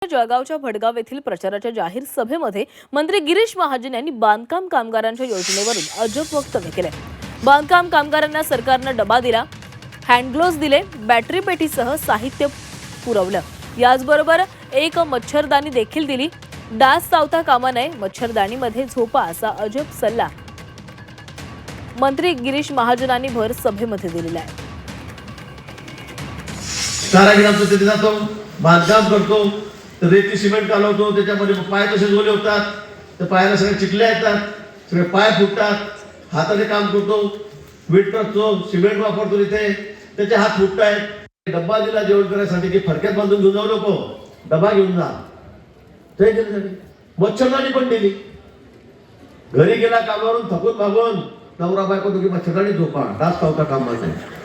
जळगावच्या भडगाव येथील प्रचाराच्या जाहीर सभेमध्ये मंत्री गिरीश महाजन यांनी बांधकाम कामगारांच्या योजनेवरून अजब वक्तव्य केले। बांधकाम कामगारांना सरकारने डबा दिला, हँड ग्लोव्ज दिले, बॅटरी पेटीसह साहित्य पुरवलं, याचबरोबर एक मच्छरदाणी देखील दिली। डास चावता कामा नये, मच्छरदाणीमध्ये झोपा असा अजब सल्ला मंत्री गिरीश महाजनांनी भर सभेमध्ये दिलेला आहे। कारागिरांचं तिथे जातो, बांधकाम करतो, रेती सिमेंट कालवतो, त्याच्यामध्ये पाय कसे झोले होतात, त्या पायाला सगळे चिखले येतात, सगळे पाय फुटतात, हाताने काम करतो, वीट करतो, सिमेंट वापरतो, तिथे त्याचे हात फुटतायत। डब्बा दिला जेवण करायसाठी की फडक्यात बांधून घेऊन जाऊ नको, डबा घेऊन जा, ते दिलं। मच्छरदाणी पण दिली। घरी गेला कामावरून थकून भागून, नवरा बायको दोघी मच्छरदाणी झोपा, डास चावता कामा नये।